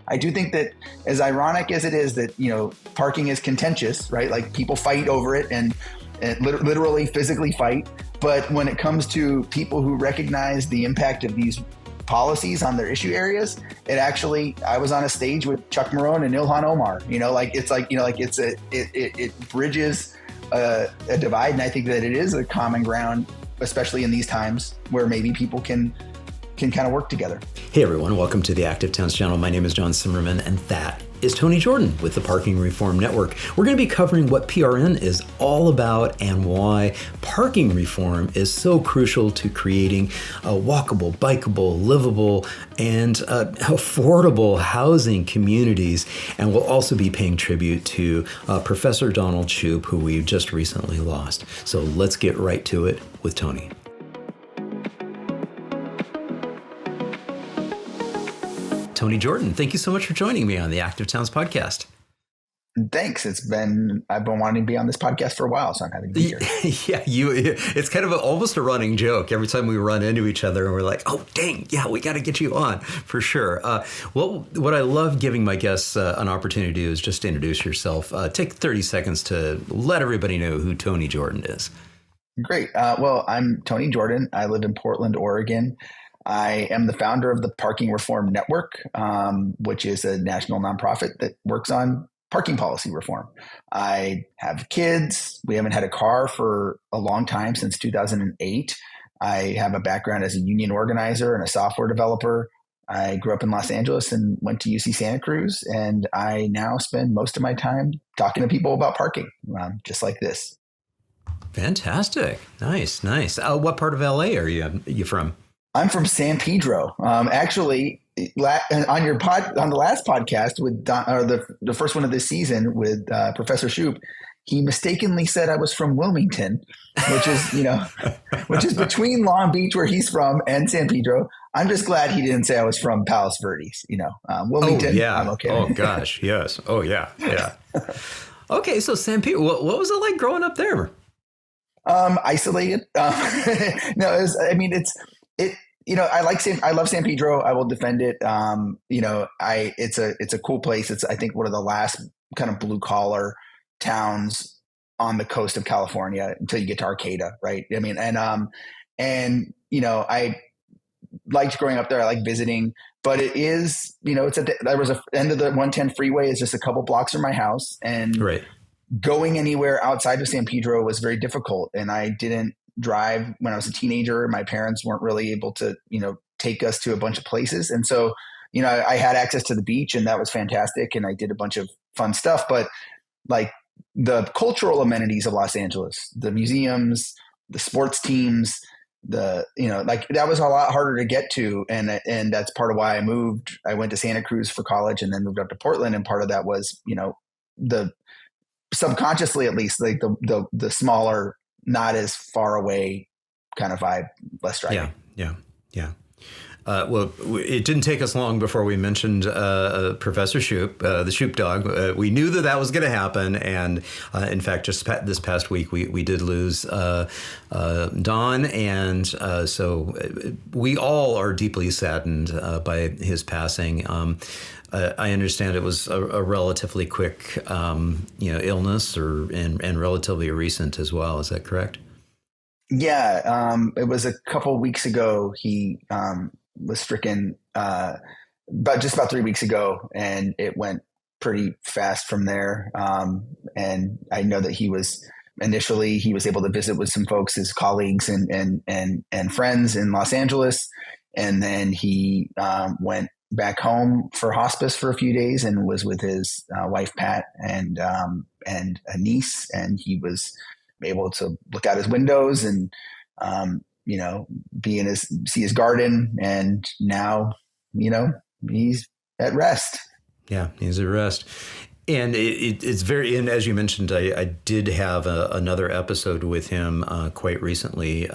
I do think that, as ironic as it is that, parking is contentious, right? Like people fight over it and literally physically fight. But when it comes to people who recognize the impact of these policies on their issue areas, I was on a stage with Chuck Marohn and Ilhan Omar, it bridges a divide. And I think that it is a common ground, especially in these times where maybe people can kind of work together. Hey everyone, welcome to the Active Towns channel. My name is John Zimmerman, and that is Tony Jordan with the Parking Reform Network. We're going to be covering what PRN is all about and why parking reform is so crucial to creating a walkable, bikeable, livable, and affordable housing communities. And we'll also be paying tribute to Professor Donald Shoup, who we've just recently lost. So let's get right to it with Tony. Tony Jordan, thank you so much for joining me on the Active Towns podcast. Thanks. I've been wanting to be on this podcast for a while, so I'm happy to be here. Yeah, it's kind of almost a running joke every time we run into each other and we're like, oh, dang, yeah, we got to get you on for sure. What I love giving my guests an opportunity to do is just introduce yourself. Take 30 seconds to let everybody know who Tony Jordan is. Great. Well, I'm Tony Jordan. I live in Portland, Oregon. I am the founder of the Parking Reform Network, which is a national nonprofit that works on parking policy reform. I have kids. We haven't had a car for a long time, since 2008. I have a background as a union organizer and a software developer. I grew up in Los Angeles and went to UC Santa Cruz, and I now spend most of my time talking to people about parking, just like this. Fantastic. Nice. What part of LA are you from? I'm from San Pedro. Actually, on the last podcast with the first one of this season with Professor Shoup, he mistakenly said I was from Wilmington, which is between Long Beach, where he's from, and San Pedro. I'm just glad he didn't say I was from Palos Verdes. Wilmington. Oh yeah. I'm okay. Oh gosh. Yes. Oh yeah. Yeah. Okay. So San Pedro, what was it like growing up there? Isolated. I love San Pedro. I will defend it. It's a cool place. It's, I think, one of the last kind of blue collar towns on the coast of California until you get to Arcata. Right. I liked growing up there. I like visiting, but it is, there was end of the 110 freeway is just a couple blocks from my house, and right. Going anywhere outside of San Pedro was very difficult. And I didn't drive when I was a teenager. My parents weren't really able to, take us to a bunch of places. And so, I had access to the beach, and that was fantastic. And I did a bunch of fun stuff, but like the cultural amenities of Los Angeles, the museums, the sports teams, that was a lot harder to get to. And that's part of why I moved. I went to Santa Cruz for college and then moved up to Portland. And part of that was, the subconsciously, at least, like the smaller, not as far away kind of vibe, less driving. Yeah. Well, it didn't take us long before we mentioned Professor Shoup, the Shoup dog. We knew that was going to happen. And in fact, just this past week, we did lose Don. And so we all are deeply saddened by his passing. I understand it was a relatively quick, illness and relatively recent as well. Is that correct? Yeah. It was a couple weeks ago. He was stricken about 3 weeks ago, and it went pretty fast from there. And I know that he was able to visit with some folks, his colleagues and friends in Los Angeles. And then he went back home for hospice for a few days and was with his wife, Pat, and a niece. And he was able to look out his windows and, see his garden. And now, he's at rest. Yeah, he's at rest. And it's and as you mentioned, I did have another episode with him quite recently.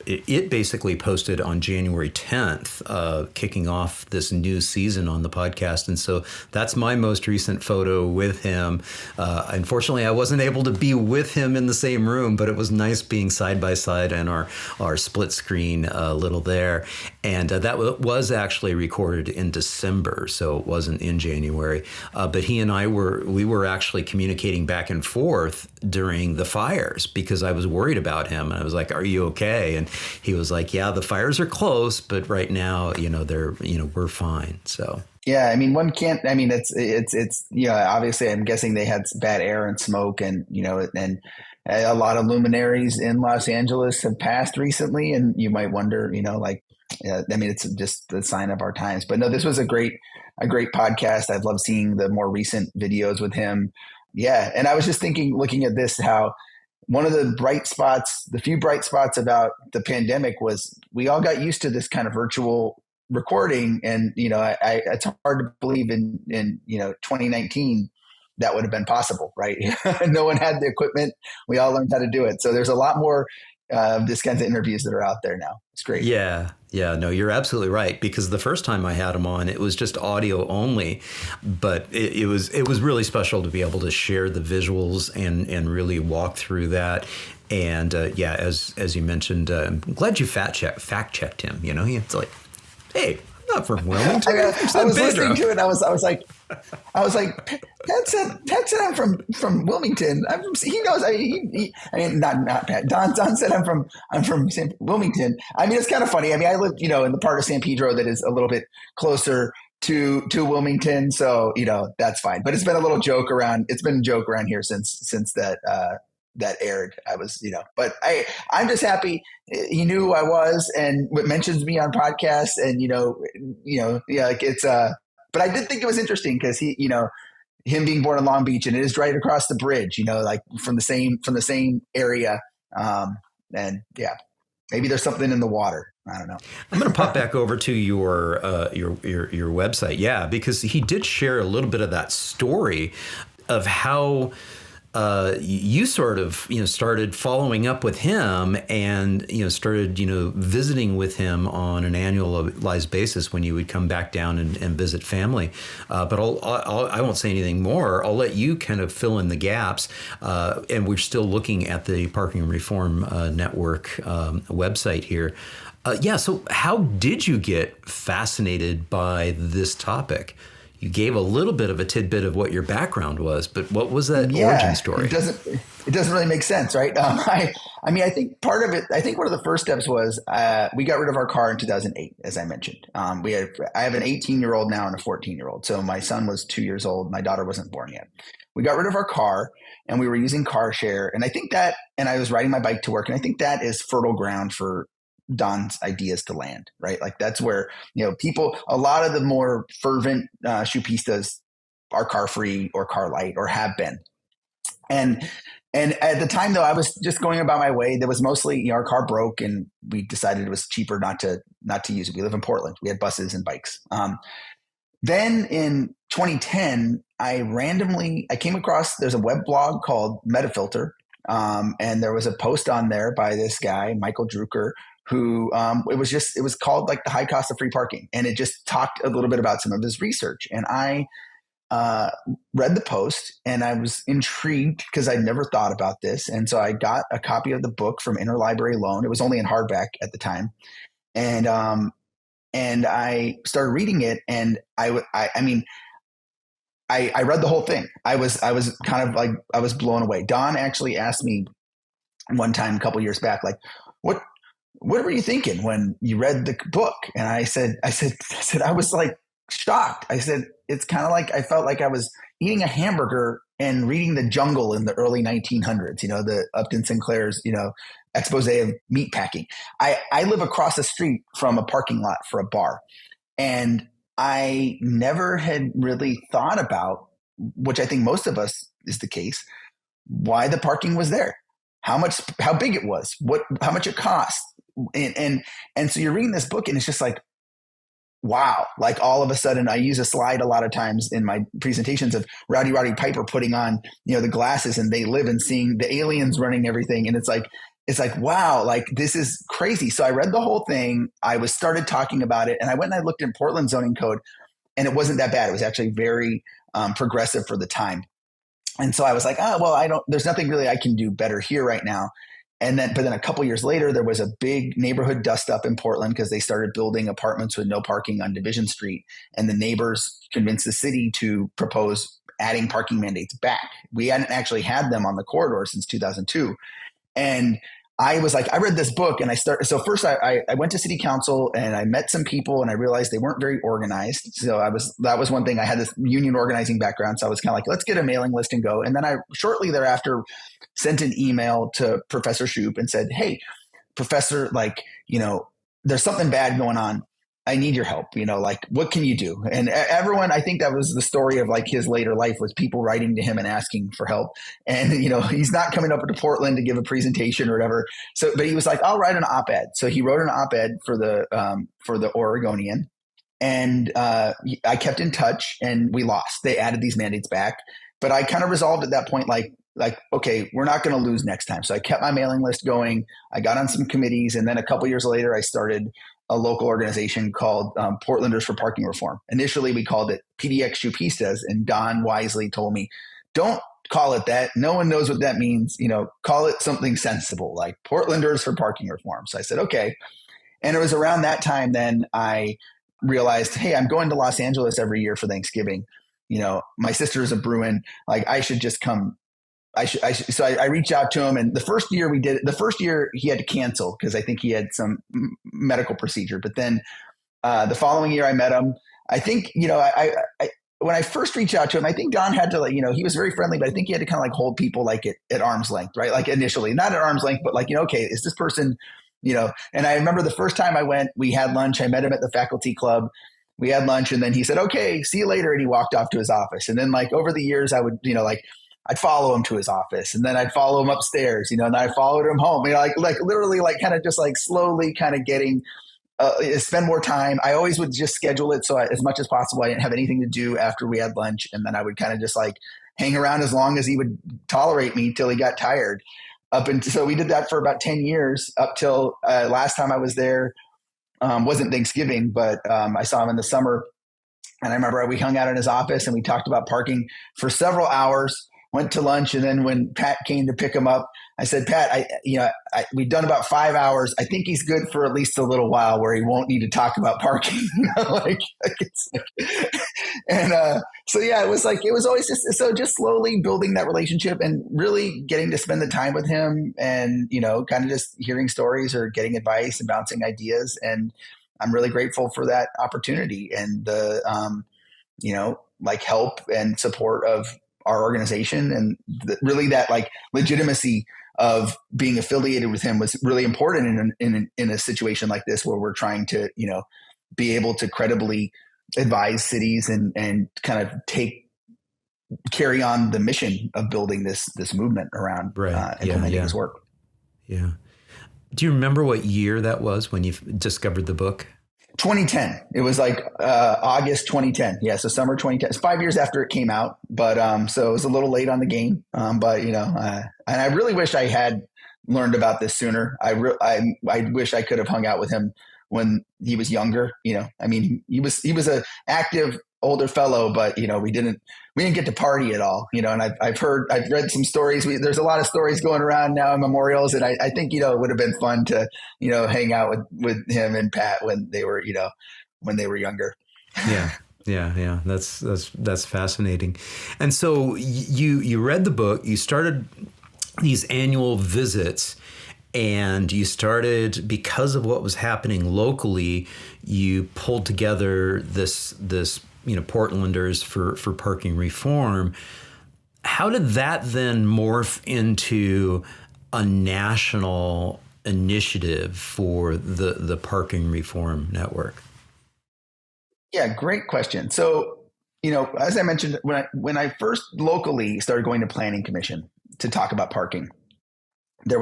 it basically posted on January 10th, kicking off this new season on the podcast. And so that's my most recent photo with him. Unfortunately, I wasn't able to be with him in the same room, but it was nice being side by side and our split screen little there. And that was actually recorded in December, so it wasn't in January. But he and I were actually communicating back and forth during the fires because I was worried about him. And I was like, "Are you okay?" And he was like, "Yeah, the fires are close, but right now, we're fine." So. Yeah, I mean, one can't. I mean, it's obviously, I'm guessing they had bad air and smoke, and and a lot of luminaries in Los Angeles have passed recently, and you might wonder, I mean, it's just the sign of our times. But no, this was a great podcast. I've loved seeing the more recent videos with him. Yeah, and I was just thinking, looking at this, how one of the few bright spots about the pandemic was we all got used to this kind of virtual recording, and it's hard to believe in 2019 that would have been possible, right? No one had the equipment. We all learned how to do it. So there's a lot more of this kinds of interviews that are out there now. It's great. Yeah. No, you're absolutely right. Because the first time I had him on, it was just audio only, but it was really special to be able to share the visuals and really walk through that. And as you mentioned, I'm glad you fact checked him. It's like, hey, I'm not from Wilmington. I was listening to it. I was like, Pat said I'm from Wilmington. He knows. Not Pat. Don said I'm from Wilmington. I mean, it's kind of funny. I mean, I live, in the part of San Pedro that is a little bit closer to Wilmington, so that's fine. But it's been a little joke around. It's been a joke around here since that aired. I was, but I'm just happy he knew who I was and mentions me on podcasts, and it's but I did think it was interesting because he, him being born in Long Beach, and it is right across the bridge, like from the same area. And yeah, maybe there's something in the water. I don't know. I'm going to pop back over to your website. Yeah, because he did share a little bit of that story of how you sort of, started following up with him and, started, visiting with him on an annualized basis when you would come back down and visit family. But I won't say anything more. I'll let you kind of fill in the gaps. And we're still looking at the Parking Reform Network website here. So how did you get fascinated by this topic? You gave a little bit of a tidbit of what your background was, but what was that origin story? It doesn't really make sense, right? I think part of it, I think one of the first steps was we got rid of our car in 2008, as I mentioned. I have an 18-year-old now and a 14-year-old. So my son was 2 years old. My daughter wasn't born yet. We got rid of our car and we were using car share. And I think and I was riding my bike to work. And I think that is fertile ground for Don's ideas to land, right? Like that's where, people, a lot of the more fervent Shoupistas are car free or car light or have been. And at the time though, I was just going about my way. There was mostly, our car broke and we decided it was cheaper not to use it. We live in Portland. We had buses and bikes. Then in 2010, I came across, there's a web blog called Metafilter. And there was a post on there by this guy, Michael Drucker, who it was called like the high cost of free parking. And it just talked a little bit about some of his research. And I read the post and I was intrigued because I'd never thought about this. And so I got a copy of the book from Interlibrary Loan. It was only in hardback at the time. And I started reading it, and I read the whole thing. I was kind of like, I was blown away. Don actually asked me one time a couple years back, like, what were you thinking when you read the book? And I said, I was like shocked. I said, it's kind of like, I felt like I was eating a hamburger and reading The Jungle in the early 1900s, the Upton Sinclair's, expose of meat packing. I live across the street from a parking lot for a bar. And I never had really thought about, which I think most of us is the case, why the parking was there, how big it was, how much it cost. And so you're reading this book and it's just like, wow. Like all of a sudden I use a slide a lot of times in my presentations of Rowdy Roddy Piper putting on, the glasses, and they live and seeing the aliens running everything. And it's like, it's like, wow, like this is crazy. So I read the whole thing. I started talking about it, and I went and I looked in Portland zoning code, and it wasn't that bad. It was actually very progressive for the time. And so I was like, oh, well, there's nothing really I can do better here right now. But then a couple years later, there was a big neighborhood dust up in Portland because they started building apartments with no parking on Division Street. And the neighbors convinced the city to propose adding parking mandates back. We hadn't actually had them on the corridor since 2002. And I was like, I read this book and so first I went to city council and I met some people and I realized they weren't very organized. So that was one thing. I had this union organizing background. So I was kind of like, let's get a mailing list and go. And then I shortly thereafter sent an email to Professor Shoup and said, hey, Professor, like, there's something bad going on. I need your help, like, what can you do? And everyone, I think that was the story of like his later life, was people writing to him and asking for help. And, he's not coming up to Portland to give a presentation or whatever. So, but he was like, I'll write an op-ed. So he wrote an op-ed for the Oregonian. And I kept in touch and we lost. They added these mandates back. But I kind of resolved at that point, like, okay, we're not going to lose next time. So I kept my mailing list going. I got on some committees. And then a couple years later, I started a local organization called Portlanders for Parking Reform. Initially, we called it PDX Shoupistas, and Don wisely told me, don't call it that. No one knows what that means. Call it something sensible, like Portlanders for Parking Reform. So I said, okay. And it was around that time then I realized, hey, I'm going to Los Angeles every year for Thanksgiving. My sister is a Bruin. Like, I should just come. So I reached out to him, and the first year he had to cancel because I think he had some medical procedure. But then the following year I met him. I think, when I first reached out to him, I think Don had to, like, he was very friendly, but I think he had to kind of like hold people like at arm's length, right? Like initially, not at arm's length, but like, okay, is this person, and I remember the first time I went, we had lunch. I met him at the faculty club. We had lunch, and then he said, okay, see you later. And he walked off to his office. And then like over the years, I would, I'd follow him to his office, and then I'd follow him upstairs, and then I followed him home, like literally like kind of just like slowly kind of getting, spend more time. I always would just schedule it. So as much as possible, I didn't have anything to do after we had lunch. And then I would kind of just like hang around as long as he would tolerate me till he got tired. So we did that for about 10 years up till last time I was there. Wasn't Thanksgiving, but I saw him in the summer. And I remember we hung out in his office and we talked about parking for several hours. Went to lunch, and then when Pat came to pick him up, I said, Pat, we've done about 5 hours. I think he's good for at least a little while where he won't need to talk about parking. So yeah, it was always just slowly building that relationship and really getting to spend the time with him, and kind of just hearing stories or getting advice and bouncing ideas. And I'm really grateful for that opportunity and the help and support of our organization, and really that like legitimacy of being affiliated with him was really important in a situation like this, where we're trying to, be able to credibly advise cities and kind of carry on the mission of building this movement around implementing his work. Yeah. Do you remember what year that was when you discovered the book? 2010. It was like August 2010. Yeah, so summer 2010. It's 5 years after it came out, but so it was a little late on the game. But and I really wish I had learned about this sooner. I wish I could have hung out with him when he was younger. I mean, he was a active older fellow, but we didn't get to party at all. And I've read some stories. There's a lot of stories going around now in memorials, and I think it would have been fun to hang out with him and Pat when they were younger. Yeah. That's fascinating. And so you read the book. You started these annual visits. And you started, because of what was happening locally, you pulled together this Portlanders for Parking Reform. How did that then morph into a national initiative for the Parking Reform Network? Yeah, great question. So, as I mentioned, when I first locally started going to Planning Commission to talk about parking, I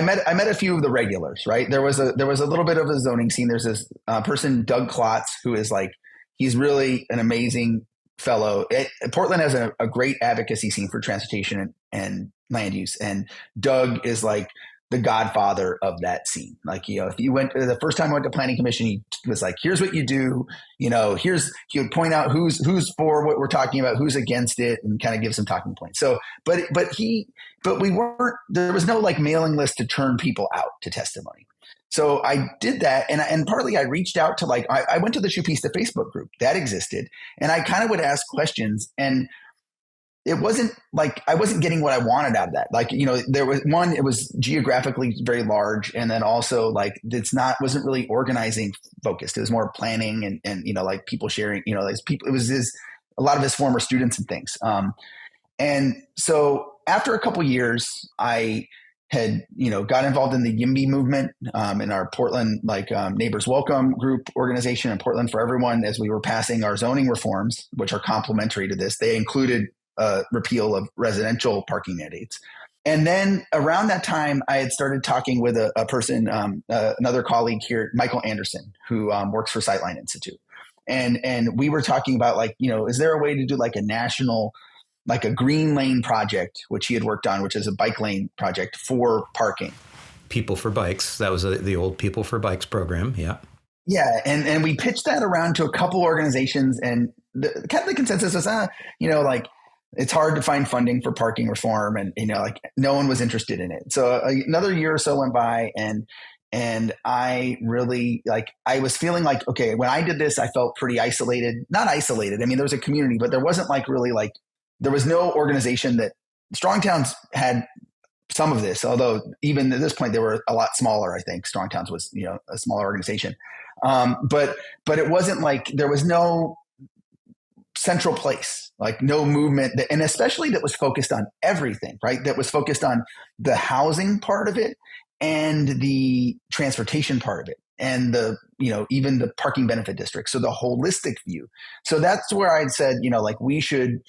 met a few of the regulars, right? There was a little bit of a zoning scene. There's this person, Doug Klotz, who is he's really an amazing fellow. Portland has a great advocacy scene for transportation and land use. And Doug is like the godfather of that scene. Like, if you went the first time I went to planning commission, he was like, here's what you do. He would point out who's for what we're talking about, who's against it, and kind of give some talking points. So, but there was no like mailing list to turn people out to testimony. So I did that. And partly I reached out to I went to the Shoupista Facebook group that existed, and I kind of would ask questions, and it wasn't like I wasn't getting what I wanted out of that. Like, there was one, it was geographically very large. And then also like, wasn't really organizing focused. It was more planning and like people sharing, people, it was a lot of his former students and things. And so after a couple years, I had, got involved in the YIMBY movement, in our Portland, Neighbors Welcome group organization in Portland for Everyone, as we were passing our zoning reforms, which are complementary to this. They included repeal of residential parking mandates. And then around that time, I had started talking with a person, another colleague here, Michael Anderson, who works for Sightline Institute. And we were talking about is there a way to do like a national, like a green lane project, which he had worked on, which is a bike lane project for parking. People for Bikes. That was the old People for Bikes program. Yeah. Yeah. And we pitched that around to a couple organizations, and the consensus was, it's hard to find funding for parking reform, and no one was interested in it. So another year or so went by, and I really I was feeling like, okay, when I did this, I felt pretty isolated. Not isolated. I mean, there was a community, but there wasn't there was no organization that Strong Towns had some of this. Although even at this point, they were a lot smaller. I think Strong Towns was a smaller organization, but it wasn't like there was no central place, like no movement and especially that was focused on everything, right? That was focused on the housing part of it and the transportation part of it and the, even the parking benefit district. So the holistic view. So that's where I'd said, we should,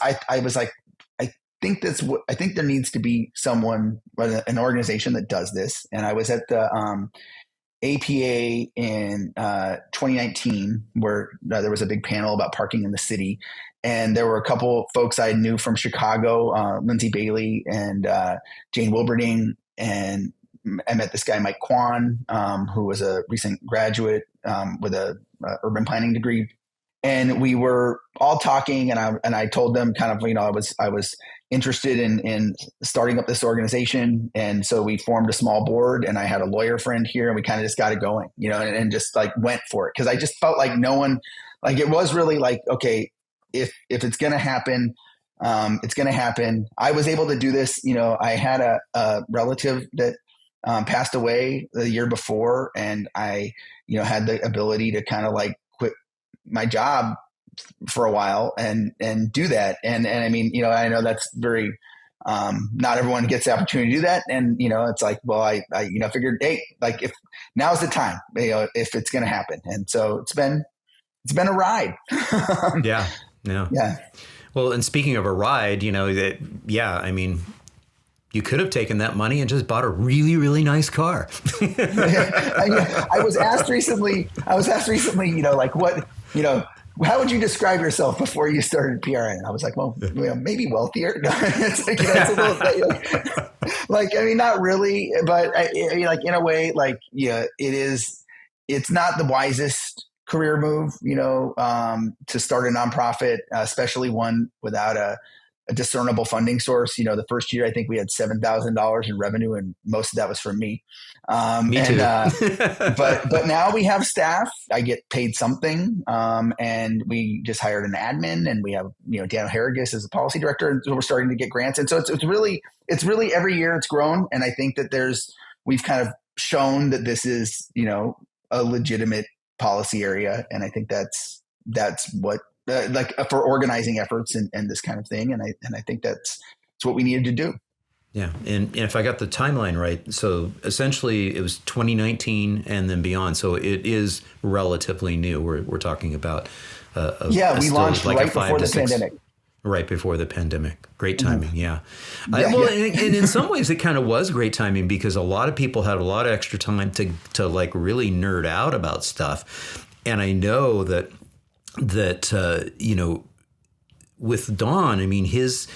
I was like, I think there needs to be someone, an organization that does this. And I was at the, APA in 2019, where there was a big panel about parking in the city. And there were a couple folks I knew from Chicago, Lindsay, Bayley, and Jane Wilberding. And I met this guy, Mike Kwan, who was a recent graduate with a urban planning degree. And we were all talking, and I told them kind of, I was interested in starting up this organization. And so we formed a small board, and I had a lawyer friend here, and we kind of just got it going, and just went for it. Cause I just felt like no one, it was really okay, if it's going to happen, it's going to happen. I was able to do this. I had a relative that passed away the year before, and I, had the ability to kind of quit my job for a while and do that. And I mean, I know that's very, not everyone gets the opportunity to do that. And, it's well, I figured, hey, if now's the time, if it's going to happen. And so it's been a ride. Yeah. Well, and speaking of a ride, I mean, you could have taken that money and just bought a really, really nice car. I was asked recently, how would you describe yourself before you started PRN? I was like, well, maybe wealthier. It's it's a little, I mean, not really, but in a way, it's not the wisest career move, to start a nonprofit, especially one without a discernible funding source. The first year, I think we had $7,000 in revenue, and most of that was from me. Me too. But now we have staff. I get paid something, and we just hired an admin, and we have Dan Herriges as a policy director, and so we're starting to get grants. And so it's really every year it's grown, and I think that we've kind of shown that this is a legitimate policy area, and I think that's what. For organizing efforts and this kind of thing. And I think that's what we needed to do. Yeah. And if I got the timeline right, so essentially it was 2019 and then beyond. So it is relatively new. We're talking about, we launched right before the pandemic. Right before the pandemic. Great timing. Yeah. Yeah. And in some ways it kind of was great timing because a lot of people had a lot of extra time to really nerd out about stuff. And I know that with Don, I mean, his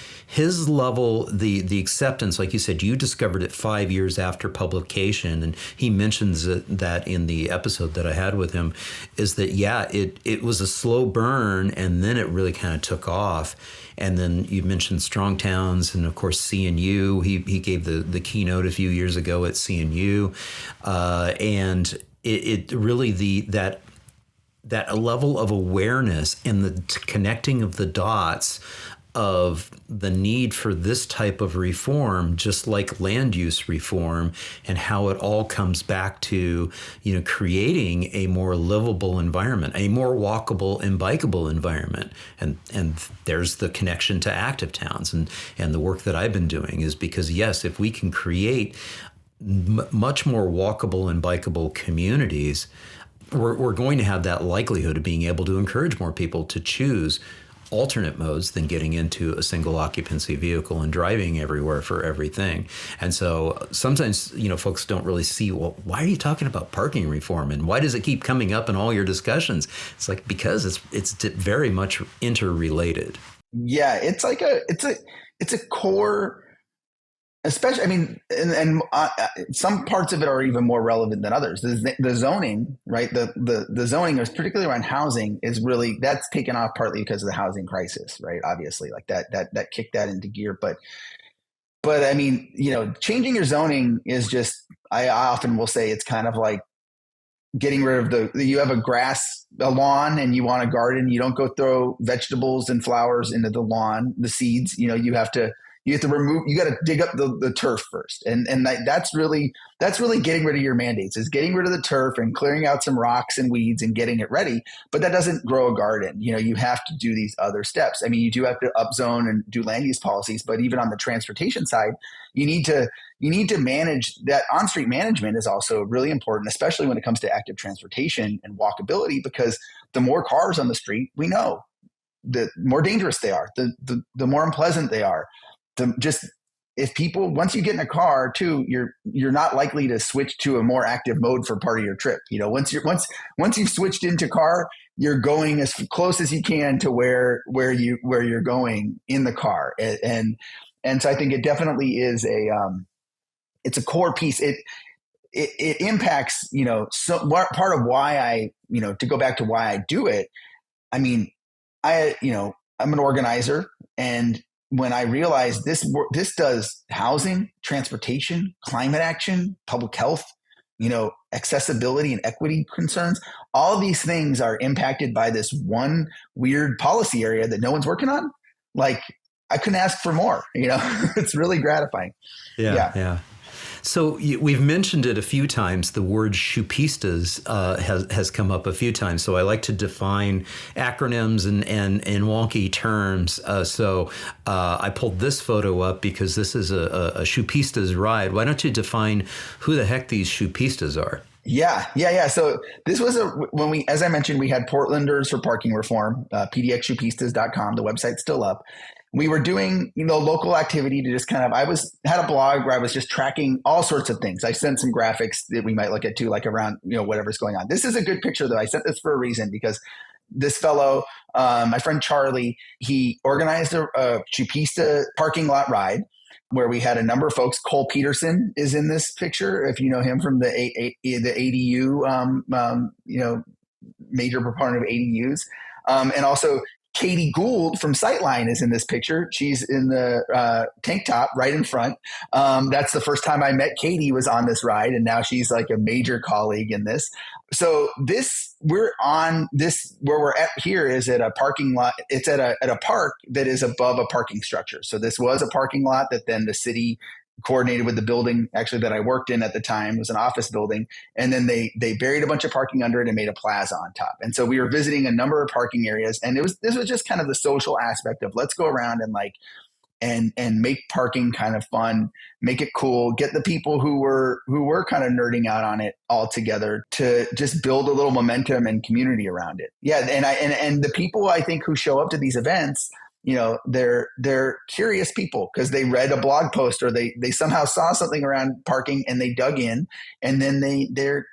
level, the acceptance, like you said, you discovered it 5 years after publication, and he mentions that in the episode that I had with him, is that it was a slow burn, and then it really kind of took off. And then you mentioned Strong Towns, and of course CNU. He gave the keynote a few years ago at CNU, and it really that level of awareness and the connecting of the dots of the need for this type of reform, just like land use reform, and how it all comes back to, creating a more livable environment, a more walkable and bikeable environment. And there's the connection to active towns, and the work that I've been doing is because, yes, if we can create much more walkable and bikeable communities, we're going to have that likelihood of being able to encourage more people to choose alternate modes than getting into a single occupancy vehicle and driving everywhere for everything. And so sometimes, folks don't really see, well, why are you talking about parking reform? And why does it keep coming up in all your discussions? It's like, because it's very much interrelated. Yeah. It's like it's a core, especially, I mean, and some parts of it are even more relevant than others. The zoning, right? The zoning, is particularly around housing, is really, that's taken off partly because of the housing crisis, right? Obviously, like that kicked that into gear. But I mean, changing your zoning is just, I often will say it's kind of like getting rid of you have a lawn and you want a garden. You don't go throw vegetables and flowers into the lawn, the seeds. You have to remove, you got to dig up the turf first. And that's really getting rid of your mandates, is getting rid of the turf and clearing out some rocks and weeds and getting it ready. But that doesn't grow a garden. You have to do these other steps. I mean, you do have to upzone and do land use policies, but even on the transportation side, you need to manage that. On-street management is also really important, especially when it comes to active transportation and walkability, because the more cars on the street, we know, the more dangerous they are, the more unpleasant they are. If people, once you get in a car too, you're not likely to switch to a more active mode for part of your trip. Once you've switched into car, you're going as close as you can to where you're going in the car. And so I think it definitely is it's a core piece. It impacts, so part of why I, to go back to why I do it. I mean, I'm an organizer, and when I realized this does housing, transportation, climate action, public health, accessibility and equity concerns, all of these things are impacted by this one weird policy area that no one's working on. Like, I couldn't ask for more, it's really gratifying. Yeah. So we've mentioned it a few times. The word Shoupistas has come up a few times. So I like to define acronyms and wonky terms. So I pulled this photo up because this is a Shoupistas ride. Why don't you define who the heck these Shoupistas are? Yeah. So this was as I mentioned, we had Portlanders for Parking Reform, pdxshoupistas.com. The website's still up. We were doing, local activity to just kind of, had a blog where I was just tracking all sorts of things. I sent some graphics that we might look at too, like around, whatever's going on. This is a good picture though. I sent this for a reason, because this fellow, my friend Charlie, he organized a Shoupista parking lot ride where we had a number of folks. Cole Peterson is in this picture, if you know him from the ADU, major proponent of ADUs, and also Catie Gould from Sightline is in this picture. She's in the tank top right in front. That's the first time I met Catie, was on this ride, and now she's like a major colleague in this. So we're on this, where we're at here is at a parking lot. It's at a park that is above a parking structure. So this was a parking lot that then the city coordinated with the building actually that I worked in at the time. It was an office building. And then they buried a bunch of parking under it and made a plaza on top. And so we were visiting a number of parking areas, and this was just kind of the social aspect of, let's go around and and make parking kind of fun, make it cool, get the people who were kind of nerding out on it all together to just build a little momentum and community around it. Yeah. And the people I think who show up to these events, they're curious people, because they read a blog post or they somehow saw something around parking and they dug in, and then they're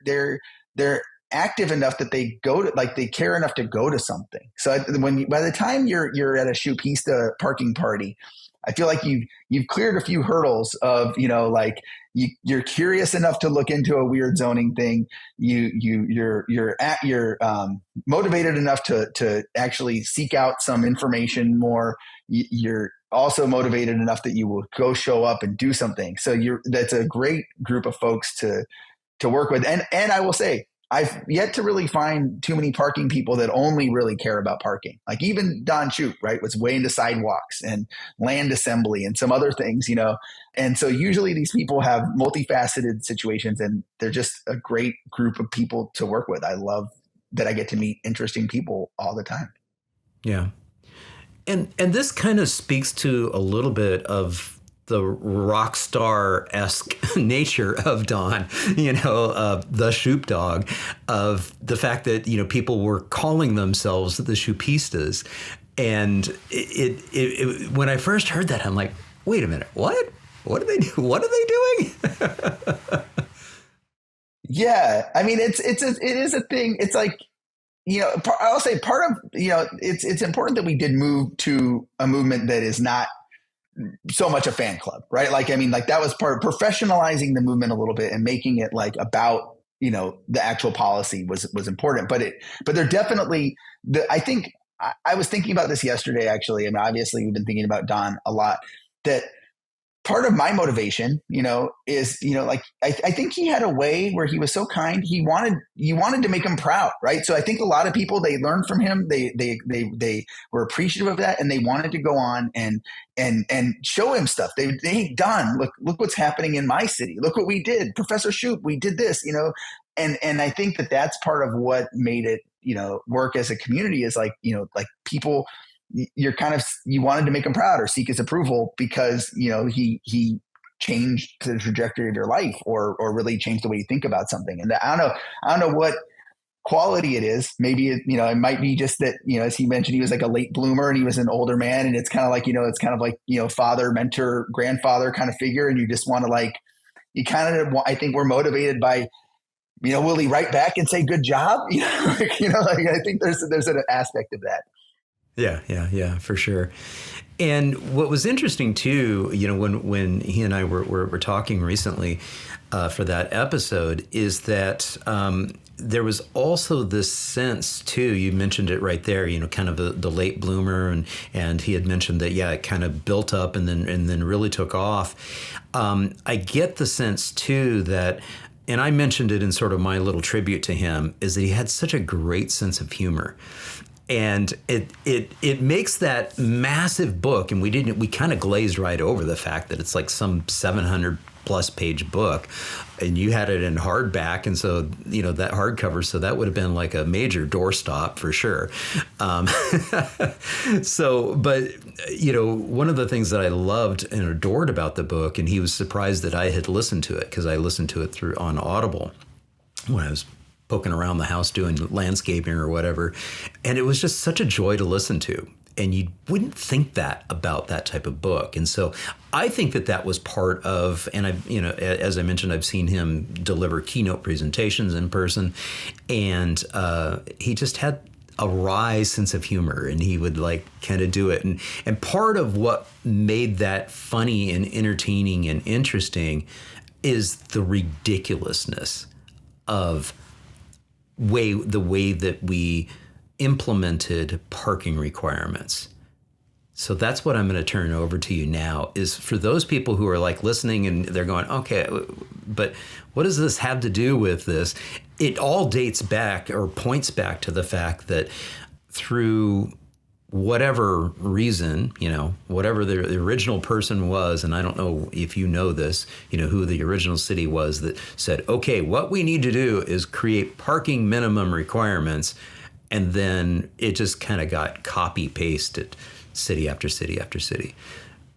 active enough that they go to, like, they care enough to go to something. So by the time you're at a Shoupista parking party, I feel like you've cleared a few hurdles of, like, you're curious enough to look into a weird zoning thing. You're motivated enough to actually seek out some information more. You're also motivated enough that you will go show up and do something. So that's a great group of folks to work with. And I will say, I've yet to really find too many parking people that only really care about parking. Like even Don Shoup, right, was way into sidewalks and land assembly and some other things, And so usually these people have multifaceted situations, and they're just a great group of people to work with. I love that I get to meet interesting people all the time. Yeah. And this kind of speaks to a little bit of the rock star-esque nature of Don, the Shoup dog, of the fact that, people were calling themselves the Shoupistas. And it when I first heard that, I'm like, wait a minute, what? What are they do? What are they doing? Yeah. I mean, it is a thing. It's like, I'll say part of, it's important that we did move to a movement that is not so much a fan club, right? Like, I mean, like that was part of professionalizing the movement a little bit and making it like about, the actual policy was important, but they're definitely I think I was thinking about this yesterday, actually. I mean, obviously we've been thinking about Don a lot, that part of my motivation, is, like, I think he had a way where he was so kind. You wanted to make him proud. Right. So I think a lot of people, they learned from him. They were appreciative of that. And they wanted to go on and show him stuff. Hey, Don, look what's happening in my city. Look what we did. Professor Shoup, we did this, and I think that that's part of what made it, work as a community, is like, like people, you wanted to make him proud or seek his approval because, he changed the trajectory of your life or really changed the way you think about something. And I don't know what quality it is. Maybe it might be just that, as he mentioned, he was like a late bloomer and he was an older man, and it's kind of like, it's kind of like, father, mentor, grandfather kind of figure. And you just want to, like, I think we're motivated by, will he write back and say, good job? Like, I think there's an aspect of that. Yeah, for sure. And what was interesting too, when he and I were talking recently for that episode, is that there was also this sense too, you mentioned it right there, kind of the late bloomer, and he had mentioned that, it kind of built up and then really took off. I get the sense too that, and I mentioned it in sort of my little tribute to him, is that he had such a great sense of humor. And it makes that massive book, and we kind of glazed right over the fact that it's like some 700 plus page book, and you had it in hardback, and so that hardcover, so that would have been like a major doorstop for sure. So, but one of the things that I loved and adored about the book, and he was surprised that I had listened to it because I listened to it on Audible when I was poking around the house doing landscaping or whatever. And it was just such a joy to listen to. And you wouldn't think that about that type of book. And so I think that was part of, and I've, as I mentioned, I've seen him deliver keynote presentations in person, and he just had a wry sense of humor, and he would like kind of do it. And part of what made that funny and entertaining and interesting is the ridiculousness of the way that we implemented parking requirements. So that's what I'm going to turn over to you now, is for those people who are like listening and they're going, okay, but what does this have to do with this? It all dates back or points back to the fact that through whatever reason, whatever the original person was, and I don't know if you know this, who the original city was that said, okay, what we need to do is create parking minimum requirements. And then it just kind of got copy pasted city after city after city.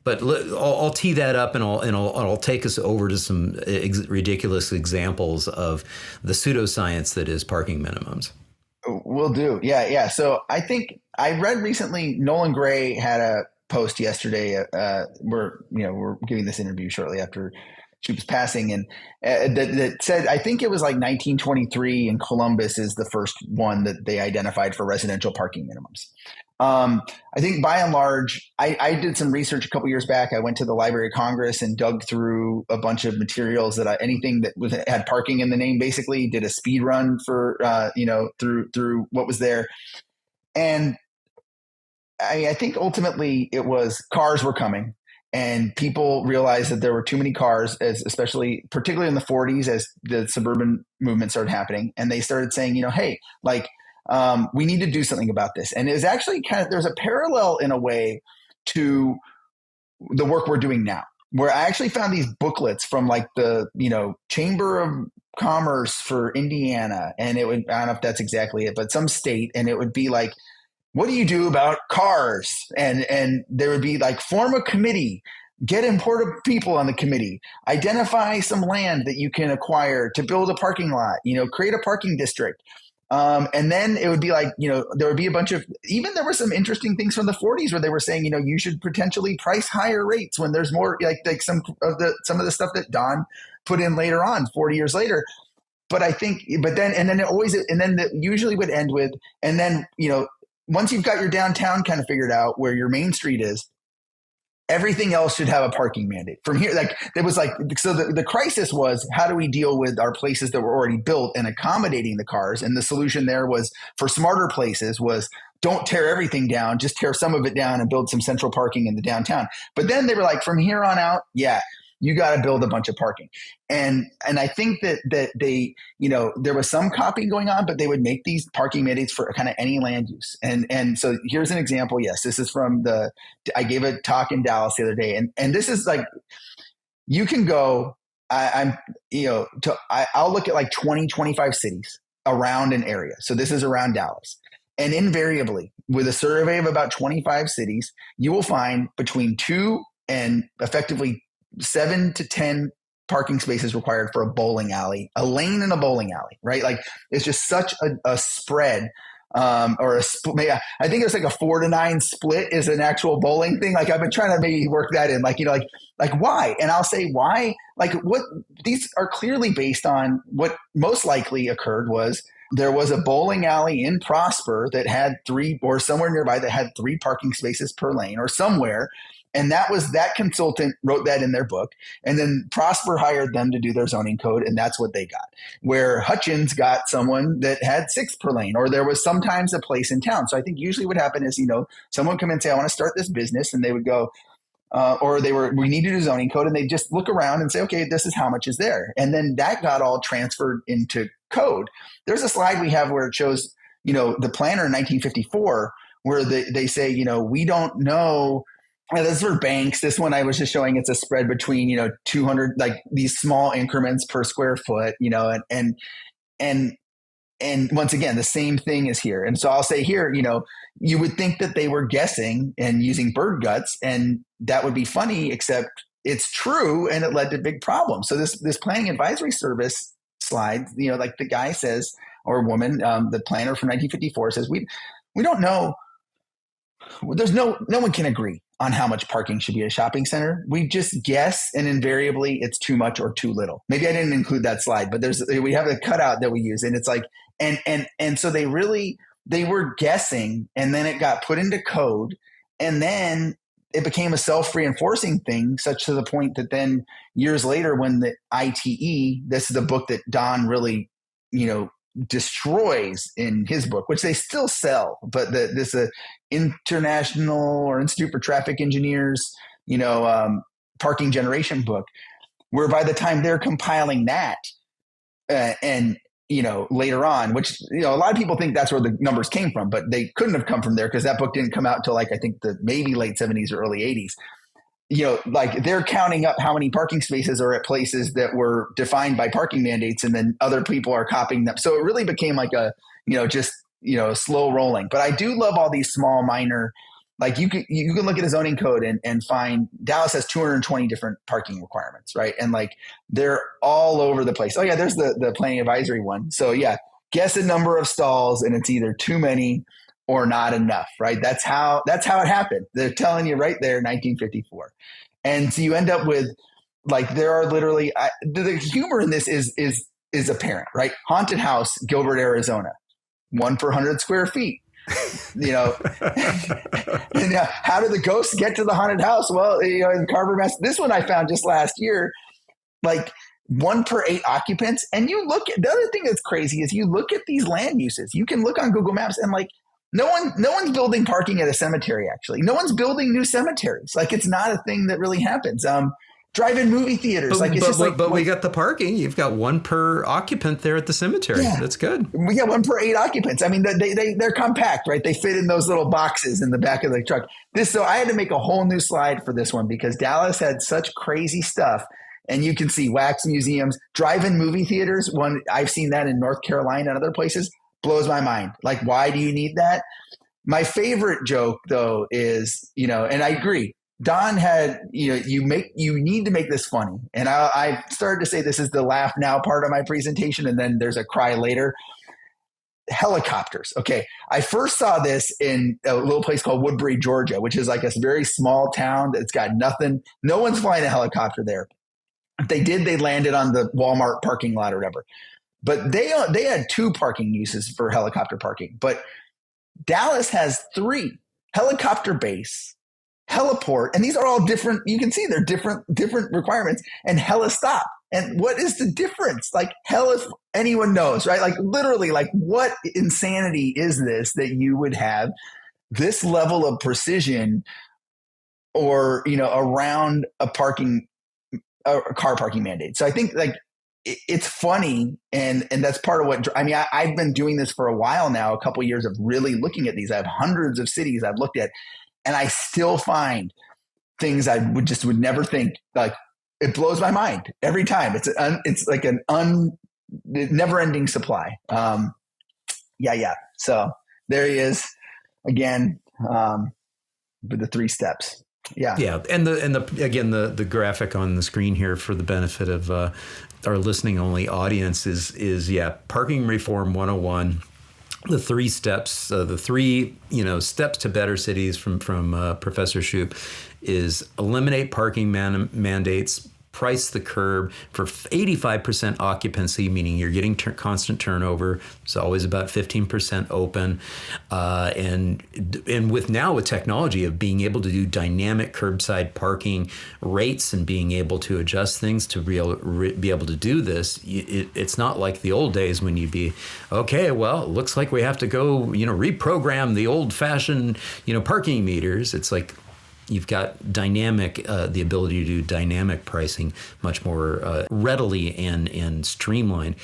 But I'll tee that up, and I'll take us over to some ridiculous examples of the pseudoscience that is parking minimums. Will do. Yeah. So I think I read recently, Nolan Gray had a post yesterday. We're giving this interview shortly after Shoup's passing, and that said, I think it was like 1923 in Columbus is the first one that they identified for residential parking minimums. I think by and large, I did some research a couple years back. I went to the Library of Congress and dug through a bunch of materials that anything that had parking in the name, basically did a speed run for, through what was there. And I think ultimately it was cars were coming. And people realized that there were too many cars, particularly in the 40s, as the suburban movement started happening. And they started saying, hey, we need to do something about this. And it was actually there's a parallel in a way to the work we're doing now, where I actually found these booklets from the, Chamber of Commerce for Indiana. And I don't know if that's exactly it, but some state. And it would be like, what do you do about cars? And there would be form a committee, get important people on the committee, identify some land that you can acquire to build a parking lot, create a parking district. And then it would be there would be a bunch of, even there were some interesting things from the 40s where they were saying, you should potentially price higher rates when there's more some of the stuff that Don put in later on, 40 years later. But then it usually would end with, and then, once you've got your downtown kind of figured out where your main street is, everything else should have a parking mandate from here. So the crisis was, how do we deal with our places that were already built and accommodating the cars? And the solution there was, for smarter places, was don't tear everything down, just tear some of it down and build some central parking in the downtown. But then they were like, from here on out, you got to build a bunch of parking. And I think that they, there was some copying going on, but they would make these parking mandates for kind of any land use. And so here's an example. Yes, this is from I gave a talk in Dallas the other day. And this is you can go, I'll look at 20, 25 cities around an area. So this is around Dallas. And invariably, with a survey of about 25 cities, you will find between 2 and effectively 7 to 10 parking spaces required for a bowling alley, a lane in a bowling alley, right? It's just such a spread, or a split. I think it's a 4 to 9 split is an actual bowling thing. I've been trying to maybe work that in, why? And I'll say why, what these are clearly based on what most likely occurred was there was a bowling alley in Prosper that had 3, or somewhere nearby that had 3 parking spaces per lane, or somewhere. And that consultant wrote that in their book. And then Prosper hired them to do their zoning code. And that's what they got. Where Hutchins got someone that had 6 per lane, or there was sometimes a place in town. So I think usually what happened is, someone come in and say, I want to start this business. And they would go, we need to do zoning code. And they just look around and say, okay, this is how much is there. And then that got all transferred into code. There's a slide we have where it shows, the planner in 1954, where they say, we don't know. This is for banks. This one I was just showing, it's a spread between, 200, these small increments per square foot, and once again, the same thing is here. And so I'll say here, you would think that they were guessing and using bird guts, and that would be funny, except it's true. And it led to big problems. So this planning advisory service slide, the guy says, or woman, the planner from 1954 says, we don't know. No one can agree on how much parking should be at a shopping center. We just guess, and invariably it's too much or too little. Maybe I didn't include that slide, but we have a cutout that we use, and it's and so they were guessing, and then it got put into code, and then it became a self-reinforcing thing, such to the point that then years later, when the ITE, this is the book that Don really, destroys in his book, which they still sell, but this International or Institute for Traffic Engineers, parking generation book, where by the time they're compiling that, and later on, which a lot of people think that's where the numbers came from, but they couldn't have come from there because that book didn't come out until I think the maybe late 70s or early 80s. They're counting up how many parking spaces are at places that were defined by parking mandates, and then other people are copying them. So it really became slow rolling. But I do love all these small, minor, you can look at a zoning code and find Dallas has 220 different parking requirements, right? And they're all over the place. Oh yeah, there's the planning advisory one. So yeah, guess a number of stalls, and it's either too many or not enough, right? That's how it happened. They're telling you right there, 1954. And so you end up with Like there are literally the humor in this is apparent, right? Haunted house, Gilbert, Arizona, 1 per 100 square feet. And how do the ghosts get to the haunted house? Well, in Carver, Mass. This one I found just last year, like 1 per 8 occupants. And you look at the other thing that's crazy is you look at these land uses. You can look on Google Maps and like no one's building parking at a cemetery. Actually, no one's building new cemeteries. Like it's not a thing that really happens. Drive-in movie theaters. But we got the parking. You've got 1 per occupant there at the cemetery. Yeah. That's good. We got 1 per 8 occupants. I mean, they're compact, right? They fit in those little boxes in the back of the truck. So I had to make a whole new slide for this one because Dallas had such crazy stuff. And you can see wax museums, drive-in movie theaters. One I've seen that in North Carolina and other places. Blows my mind. Like, why do you need that? My favorite joke, though, is, and I agree. Don had, you need to make this funny. And I started to say this is the laugh now part of my presentation. And then there's a cry later. Helicopters. Okay. I first saw this in a little place called Woodbury, Georgia, which is like a very small town that's got nothing. No one's flying a helicopter there. If they did, they landed on the Walmart parking lot or whatever. But they had 2 parking uses for helicopter parking. But Dallas has 3: helicopter base, heliport, and these are all different. You can see they're different requirements, and helistop. And what is the difference? Like hell, if anyone knows, right? Like literally, like what insanity is this that you would have this level of precision, or around a car parking mandate? So I think like it's funny, and that's part of what I mean. I've been doing this for a while now, a couple of years of really looking at these. I have hundreds of cities I've looked at. And I still find things I would never think. Like it blows my mind every time. It's like an never-ending supply. Yeah. So there he is again with the 3 steps. Yeah. And the graphic on the screen here for the benefit of our listening only audience is Parking Reform 101. The 3 steps, the 3 steps to better cities from Professor Shoup is eliminate parking mandates, price the curb for 85% occupancy, meaning you're getting constant turnover. It's always about 15% open, and with technology of being able to do dynamic curbside parking rates and being able to adjust things to be able to do this. It's not like the old days when you'd be, okay, well, it looks like we have to go, reprogram the old-fashioned, parking meters. It's like, you've got the ability to do dynamic pricing much more readily and streamlined.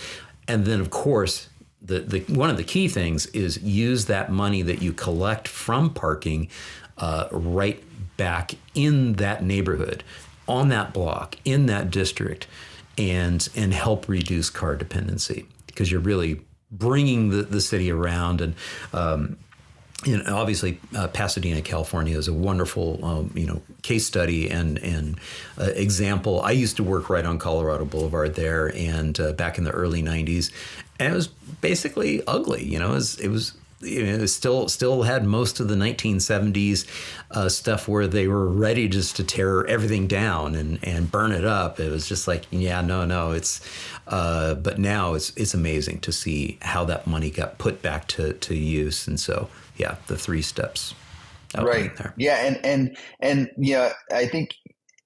And then, of course, the one of the key things is use that money that you collect from parking right back in that neighborhood, on that block, in that district, and help reduce car dependency, because you're really bringing the city around. And obviously, Pasadena, California is a wonderful, case study and example. I used to work right on Colorado Boulevard there, and back in the early '90s, and it was basically ugly. It still had most of the 1970s stuff where they were ready just to tear everything down and burn it up. It was just like, it's. But now it's amazing to see how that money got put back to use, and so. Yeah, the 3 steps. Right. There. Yeah, and I think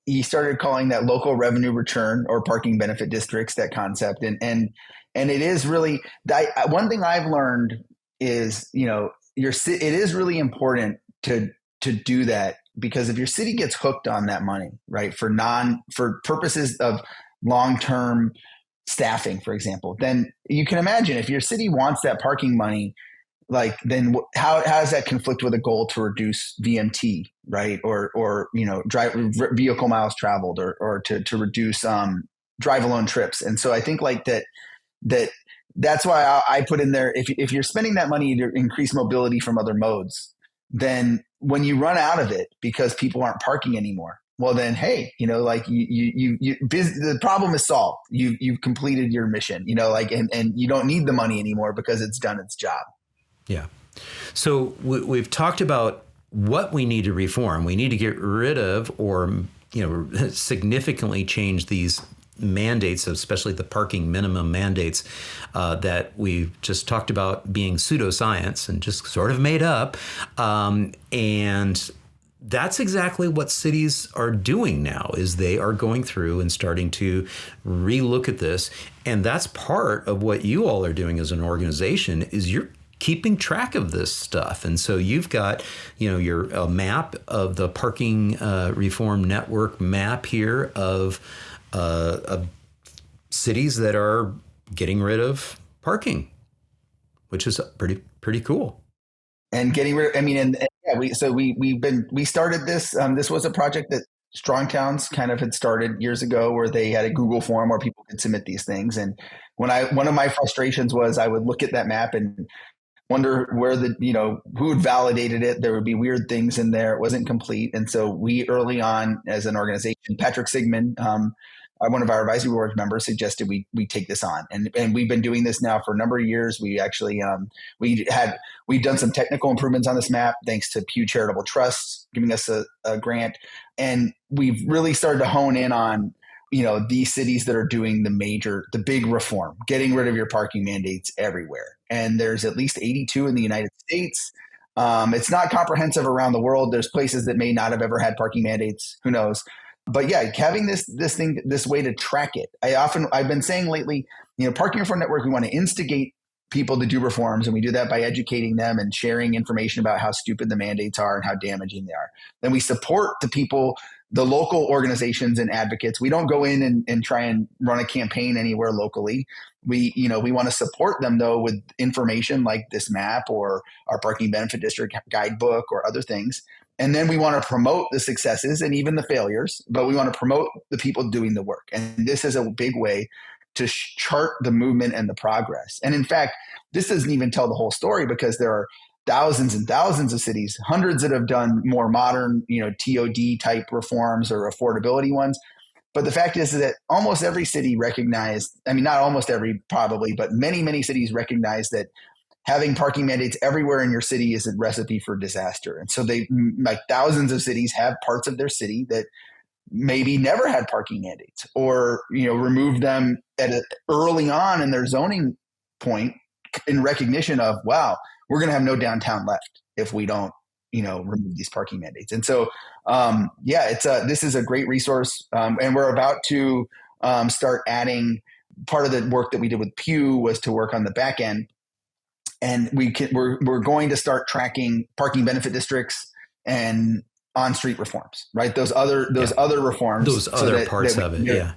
he started calling that local revenue return or parking benefit districts, that concept, and it is really one thing I've learned is it is really important to do that, because if your city gets hooked on that money, right, for purposes of long-term staffing, for example, then you can imagine if your city wants that parking money. Like, then how does that conflict with a goal to reduce VMT, right? Or drive vehicle miles traveled, or to reduce drive alone trips. And so I think like that's why I put in there, if you're spending that money to increase mobility from other modes, then when you run out of it because people aren't parking anymore, well then, hey, the problem is solved. You've completed your mission, and you don't need the money anymore because it's done its job. Yeah. So we've talked about what we need to reform. We need to get rid of or significantly changed these mandates, especially the parking minimum mandates that we just talked about being pseudoscience and just sort of made up. And that's exactly what cities are doing now, is they are going through and starting to relook at this. And that's part of what you all are doing as an organization, is you're keeping track of this stuff. And so you've got, your map of the parking reform network map here of cities that are getting rid of parking, which is pretty cool. And getting rid of, we started this. This was a project that Strong Towns kind of had started years ago, where they had a Google form where people could submit these things. And one of my frustrations was I would look at that map and wonder where who had validated it. There would be weird things in there. It wasn't complete. And so we early on as an organization, Patrick Sigmund, one of our advisory board members, suggested we take this on. And we've been doing this now for a number of years. We actually, we've done some technical improvements on this map, thanks to Pew Charitable Trust giving us a grant. And we've really started to hone in on, these cities that are doing the big reform, getting rid of your parking mandates everywhere. And there's at least 82 in the United States. It's not comprehensive around the world. There's places that may not have ever had parking mandates. Who knows? But yeah, having this way to track it. I've been saying lately, Parking Reform Network, we want to instigate people to do reforms, and we do that by educating them and sharing information about how stupid the mandates are and how damaging they are. Then we support the local organizations and advocates. We don't go in and try and run a campaign anywhere locally. We want to support them though with information like this map or our parking benefit district guidebook or other things. And then we want to promote the successes and even the failures, but we want to promote the people doing the work. And this is a big way to chart the movement and the progress. And in fact, this doesn't even tell the whole story, because there are thousands and thousands of cities, hundreds that have done more modern, TOD type reforms or affordability ones. But the fact is that almost every city recognized, not almost every probably, but many, many cities recognize that having parking mandates everywhere in your city is a recipe for disaster. And so thousands of cities have parts of their city that maybe never had parking mandates, or, removed them early on in their zoning point in recognition of, wow, we're going to have no downtown left if we don't, remove these parking mandates. And so, this is a great resource. And we're about to start adding, part of the work that we did with Pew was to work on the back end. And we're going to start tracking parking benefit districts and on-street reforms, right? Those other reforms, those other parts of it. Yeah,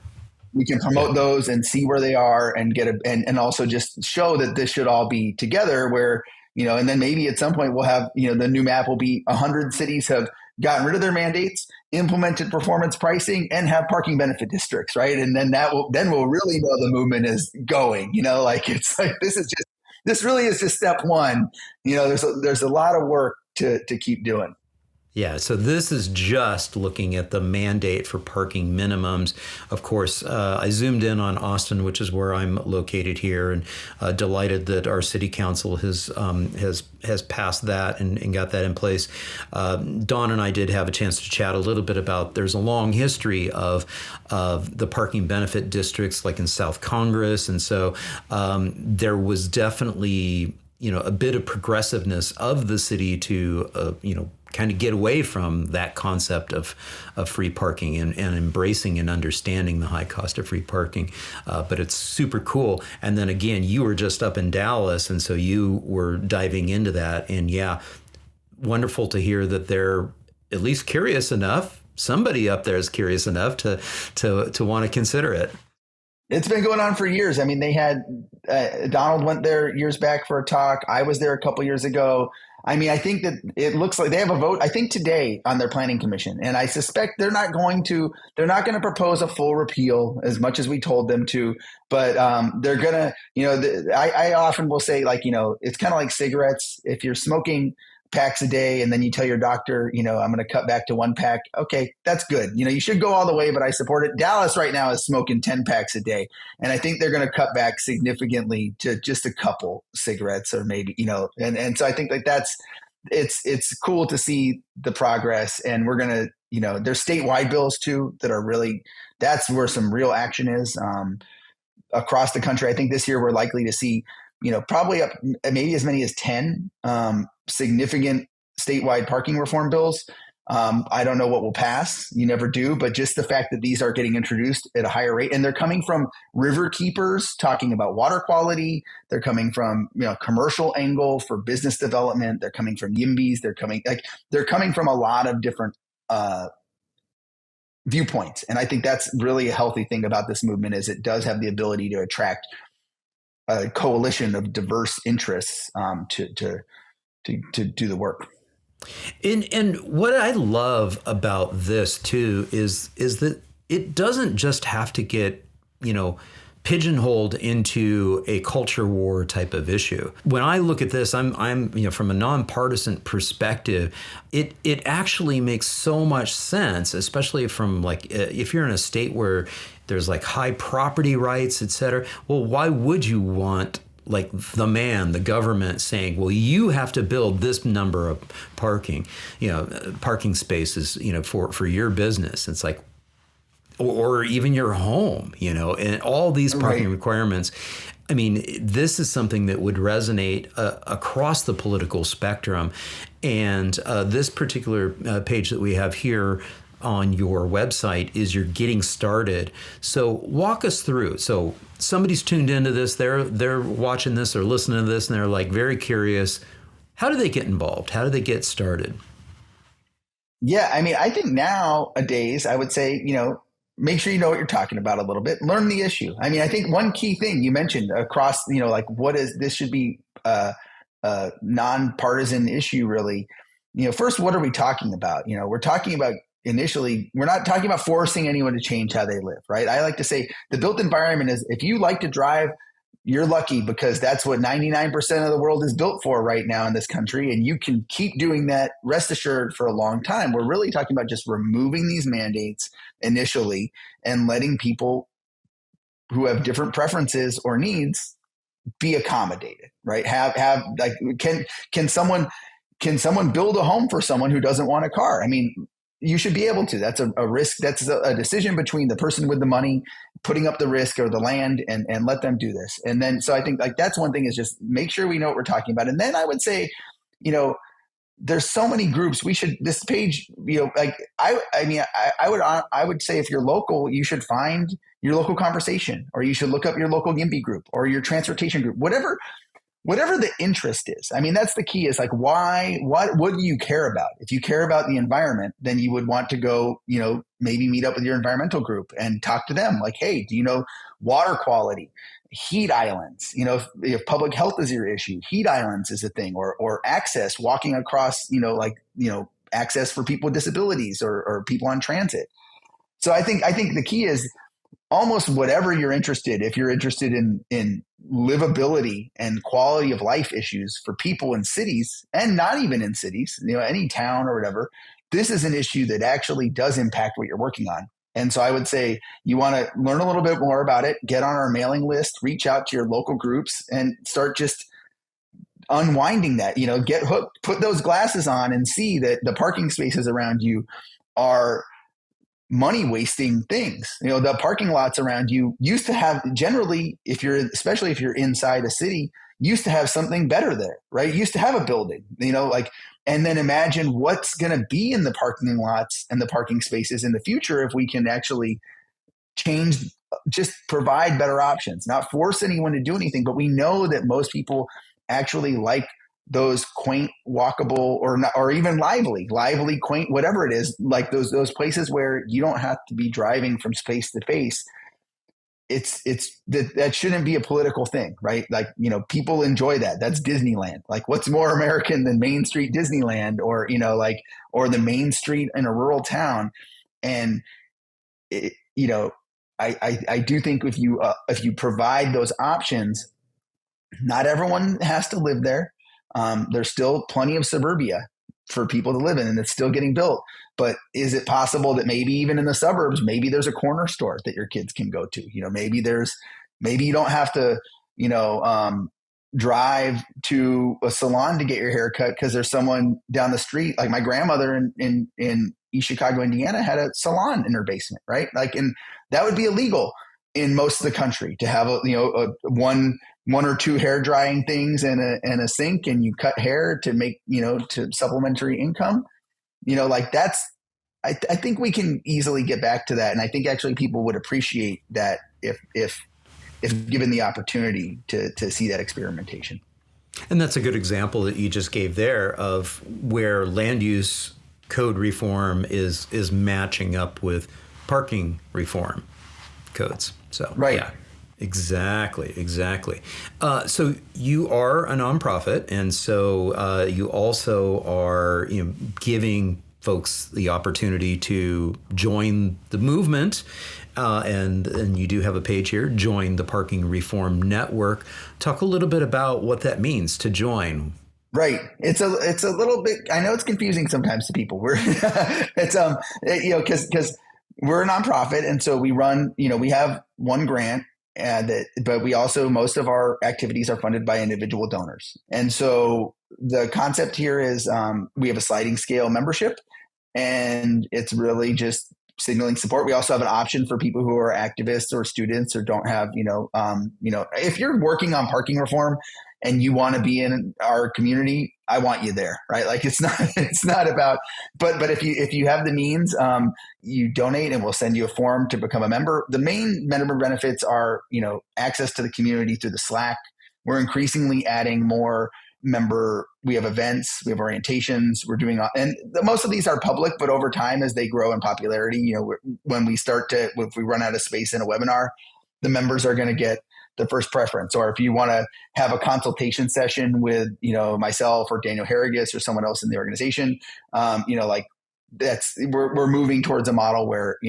we can promote those and see where they are and and also just show that this should all be together. Where and then maybe at some point we'll have the new map will be 100 cities have gotten rid of their mandates, implemented performance pricing, and have parking benefit districts, right? And then we'll really know the movement is going. This really is just step one. There's a lot of work to keep doing. Yeah, so this is just looking at the mandate for parking minimums. Of course, I zoomed in on Austin, which is where I'm located here, and delighted that our city council has passed that and got that in place. Dawn and I did have a chance to chat a little bit about. There's a long history of the parking benefit districts, like in South Congress, and so there was definitely a bit of progressiveness of the city to kind of get away from that concept of free parking and embracing and understanding the high cost of free parking. But it's super cool. And then again, you were just up in Dallas, and so you were diving into that. And yeah, wonderful to hear that they're at least curious enough. Somebody up there is curious enough to want to consider it. It's been going on for years. They had Donald went there years back for a talk. I was there a couple years ago. I think that it looks like they have a vote, I think today, on their planning commission. And I suspect they're not going to propose a full repeal as much as we told them to, but they're going to, I often will say, it's kind of like cigarettes. If you're smoking packs a day and then you tell your doctor, I'm going to cut back to 1 pack. Okay, that's good. You should go all the way, but I support it. Dallas right now is smoking 10 packs a day. And I think they're going to cut back significantly to just a couple cigarettes, or maybe, and so I think it's cool to see the progress, and we're going to, there's statewide bills too that are really, that's where some real action is across the country. I think this year we're likely to see, probably up maybe as many as 10 significant statewide parking reform bills. I don't know what will pass. You never do. But just the fact that these are getting introduced at a higher rate, and they're coming from river keepers talking about water quality. They're coming from, commercial angle for business development. They're coming from YIMBYs. They're coming from a lot of different viewpoints. And I think that's really a healthy thing about this movement is it does have the ability to attract a coalition of diverse interests to do the work. And what I love about this too is that it doesn't just have to get, pigeonholed into a culture war type of issue. When I look at this, I'm from a nonpartisan perspective, it actually makes so much sense, especially from if you're in a state where there's high property rights, et cetera. Well, why would you want the government saying, well, you have to build this number of parking spaces, for your business. It's or even your home, and all these parking requirements. I mean, this is something that would resonate across the political spectrum. And this particular page that we have here on your website is your getting started. So walk us through. So somebody's tuned into this, they're watching this or listening to this, and they're very curious. How do they get involved? How do they get started? Yeah, I mean, I think nowadays I would say, make sure you know what you're talking about a little bit, learn the issue. I mean, I think one key thing you mentioned across, this should be a nonpartisan issue really. First, what are we talking about? We're talking about initially, we're not talking about forcing anyone to change how they live, right? I like to say the built environment is, if you like to drive, you're lucky because that's what 99% of the world is built for right now in this country. And you can keep doing that, rest assured, for a long time. We're really talking about just removing these mandates initially and letting people who have different preferences or needs be accommodated, right? Can someone build a home for someone who doesn't want a car? I mean, you should be able to. That's a risk. That's a decision between the person with the money putting up the risk or the land, and let them do this. And then, so I think that's one thing is just make sure we know what we're talking about. And then I would say, there's so many groups. This page, I would say if you're local, you should find your local conversation, or you should look up your local YIMBY group or your transportation group, whatever the interest is. I mean, that's the key is what do you care about? If you care about the environment, then you would want to go, maybe meet up with your environmental group and talk to them. Hey, do you know water quality, heat islands? If public health is your issue, heat islands is a thing, or access, walking across, access for people with disabilities or people on transit. So I think the key is almost whatever you're interested. If you're interested in livability and quality of life issues for people in cities, and not even in cities, any town or whatever, this is an issue that actually does impact what you're working on. And so I would say you want to learn a little bit more about it, get on our mailing list, reach out to your local groups, and start just unwinding that, get hooked, put those glasses on and see that the parking spaces around you are money wasting things. The parking lots around you used to have, generally, especially if you're inside a city, used to have something better there, right? Used to have a building, and then imagine what's going to be in the parking lots and the parking spaces in the future if we can actually change, just provide better options, not force anyone to do anything. But we know that most people actually like those quaint, walkable, or even lively, quaint, whatever it is, like those places where you don't have to be driving from space to space. That shouldn't be a political thing, right? People enjoy that. That's Disneyland. What's more American than Main Street Disneyland, or the Main Street in a rural town? And I do think if you provide those options, not everyone has to live there. There's still plenty of suburbia for people to live in, and it's still getting built. But is it possible that maybe even in the suburbs, maybe there's a corner store that your kids can go to? Maybe you don't have to, drive to a salon to get your hair cut because there's someone down the street, like my grandmother in East Chicago, Indiana had a salon in her basement, right? Like, and that would be illegal in most of the country to have one or two hair drying things and a sink, and you cut hair to make, to supplementary income, like that's, I think we can easily get back to that. And I think actually people would appreciate that if given the opportunity to see that experimentation. And that's a good example that you just gave there of where land use code reform is matching up with parking reform codes. So, right. Yeah, exactly. So you are a nonprofit, and so you also are giving folks the opportunity to join the movement. And you do have a page here, Join the Parking Reform Network. Talk a little bit about what that means to join. Right. It's a little bit, I know it's confusing sometimes to people. Because we're a nonprofit. And so we run, we have one grant, but we also, most of our activities are funded by individual donors. And so the concept here is we have a sliding scale membership, and it's really just signaling support. We also have an option for people who are activists or students or don't have, if you're working on parking reform and you want to be in our community, I want you there, right? Like it's not about, but if you have the means, you donate and we'll send you a form to become a member. The main member benefits are, access to the community through the Slack. We're increasingly adding more we have events, we have orientations, we're doing, and most of these are public, but over time, as they grow in popularity, if we run out of space in a webinar, the members are going to get the first preference. Or if you want to have a consultation session with, myself or Daniel Herriges or someone else in the organization, we're moving towards a model where,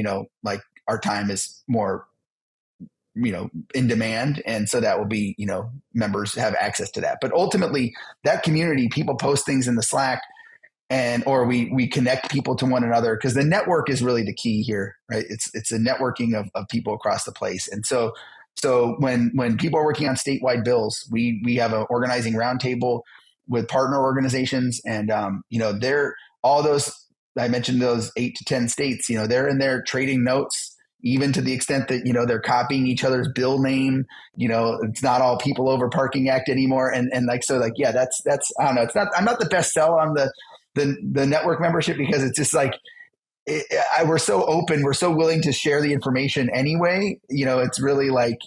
our time is more in demand. And so that will be, members have access to that. But ultimately that community, people post things in the Slack or we connect people to one another, because the network is really the key here, right? It's a networking of people across the place. And so when people are working on statewide bills, we have an organizing roundtable with partner organizations, and they're all those, I mentioned those 8 to 10 states, they're in there trading notes, even to the extent that, they're copying each other's bill name. It's not all People Over Parking Act anymore. And that's, I don't know. I'm not the best sell on the network membership, because it's just like, we're so open. We're so willing to share the information anyway. It's really like,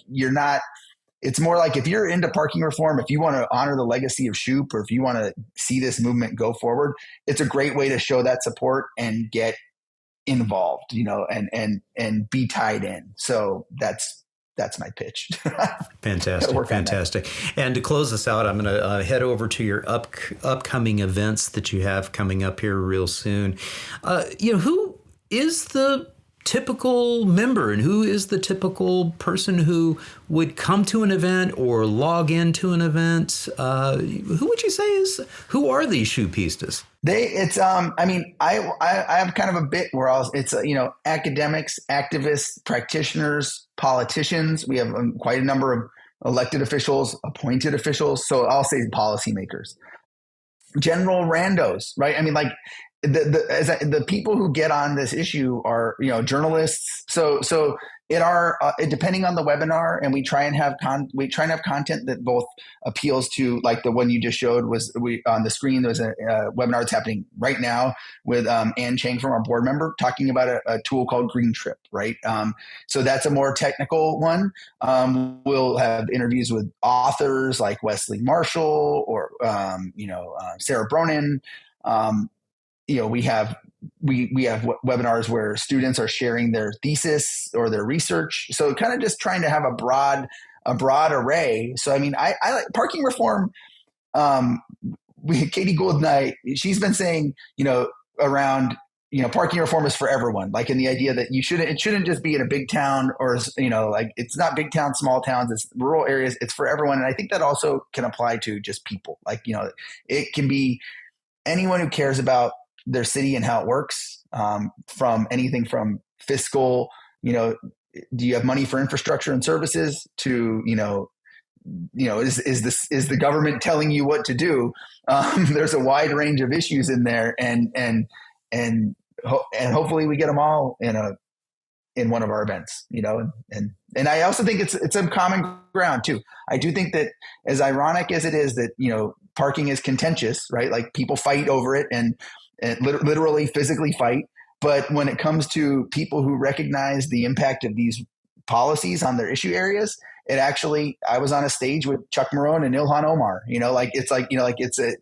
it's more like if you're into parking reform, if you want to honor the legacy of Shoup, or if you want to see this movement go forward, it's a great way to show that support and get involved, and be tied in. So that's my pitch. Fantastic. And to close this out, I'm going to head over to your upcoming events that you have coming up here real soon. Who is the typical member, and who is the typical person who would come to an event or log into an event? Who would you say who are these Shoupistas? I have kind of a bit where it's academics, activists, practitioners, politicians. We have quite a number of elected officials, appointed officials. So I'll say policymakers, general randos, right? The people who get on this issue are, journalists. So depending on the webinar, and we try and have content that both appeals to, like the one you just showed on the screen. There's a webinar that's happening right now with Ann Chang from our board member, talking about a tool called Green Trip, right? So that's a more technical one. We'll have interviews with authors like Wesley Marshall or Sarah Bronin. We have webinars where students are sharing their thesis or their research. So kind of just trying to have a broad array. So, I like parking reform. Catie Gould and I, she's been saying, around, parking reform is for everyone. Like in the idea that it shouldn't just be in a big town or, like it's not big towns, small towns, it's rural areas. It's for everyone. And I think that also can apply to just people. Like, it can be anyone who cares about their city and how it works, from anything from fiscal, do you have money for infrastructure and services, to, is the government telling you what to do? There's a wide range of issues in there, and and hopefully we get them all in one of our events, and I also think it's a common ground too. I do think that, as ironic as it is that, parking is contentious, right? Like people fight over it and literally physically fight. But when it comes to people who recognize the impact of these policies on their issue areas, I was on a stage with Chuck Marohn and Ilhan Omar,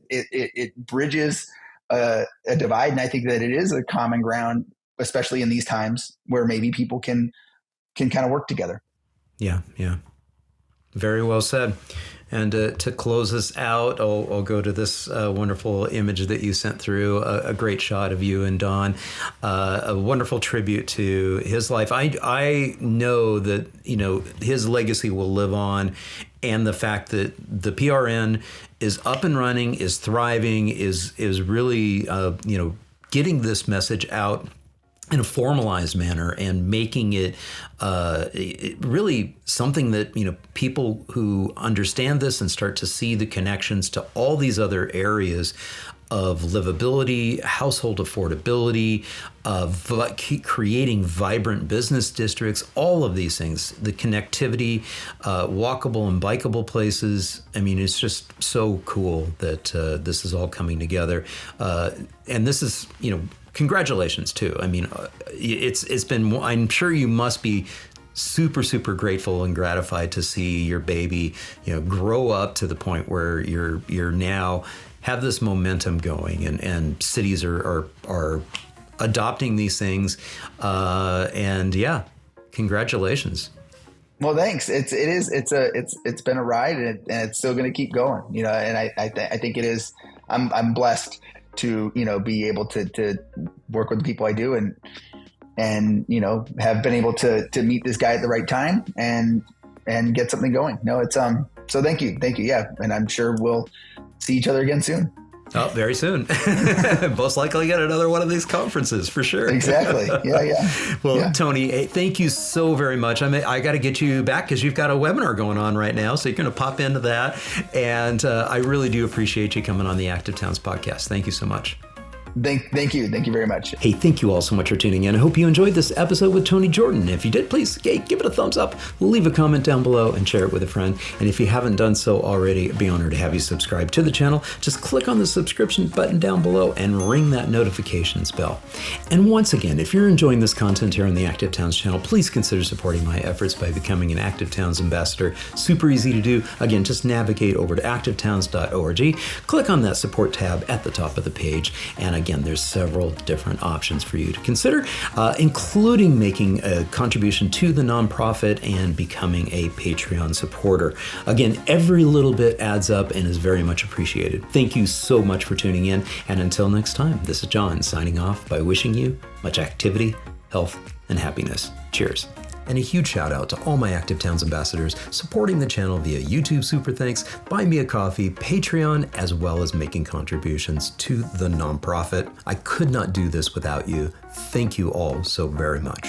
it bridges a divide. And I think that it is a common ground, especially in these times where maybe people can kind of work together. Yeah. Very well said. And to close us out, I'll go to this wonderful image that you sent through, a great shot of you and Don, a wonderful tribute to his life. I know that, his legacy will live on, and the fact that the PRN is up and running, is thriving, is really, getting this message out in a formalized manner and making it really something that, people who understand this and start to see the connections to all these other areas of livability, household affordability, of creating vibrant business districts, all of these things, the connectivity, walkable and bikeable places. I mean, it's just so cool that this is all coming together. And this is, congratulations too. I mean, it's been, I'm sure you must be super, super grateful and gratified to see your baby, grow up to the point where you're now have this momentum going, and cities are adopting these things. And yeah, congratulations. Well, thanks. It's been a ride, and it's still going to keep going, and I think it is, I'm blessed to, be able to work with the people I do, and have been able to meet this guy at the right time and get something going. So thank you. Yeah. And I'm sure we'll see each other again soon. Oh, very soon. Most likely at another one of these conferences for sure. Exactly. Yeah. Well, yeah. Tony, thank you so very much. I got to get you back because you've got a webinar going on right now. So you're going to pop into that. And I really do appreciate you coming on the Active Towns podcast. Thank you so much. Thank you. Thank you very much. Hey, thank you all so much for tuning in. I hope you enjoyed this episode with Tony Jordan. If you did, please give it a thumbs up, leave a comment down below, and share it with a friend. And if you haven't done so already, I'd be honored to have you subscribe to the channel. Just click on the subscription button down below and ring that notifications bell. And once again, if you're enjoying this content here on the Active Towns channel, please consider supporting my efforts by becoming an Active Towns ambassador. Super easy to do. Again, just navigate over to activetowns.org, click on that support tab at the top of the page, and again, there's several different options for you to consider, including making a contribution to the nonprofit and becoming a Patreon supporter. Again, every little bit adds up and is very much appreciated. Thank you so much for tuning in, and until next time, this is John signing off by wishing you much activity, health, and happiness. Cheers. And a huge shout out to all my Active Towns ambassadors supporting the channel via YouTube Super Thanks, Buy Me a Coffee, Patreon, as well as making contributions to the nonprofit. I could not do this without you. Thank you all so very much.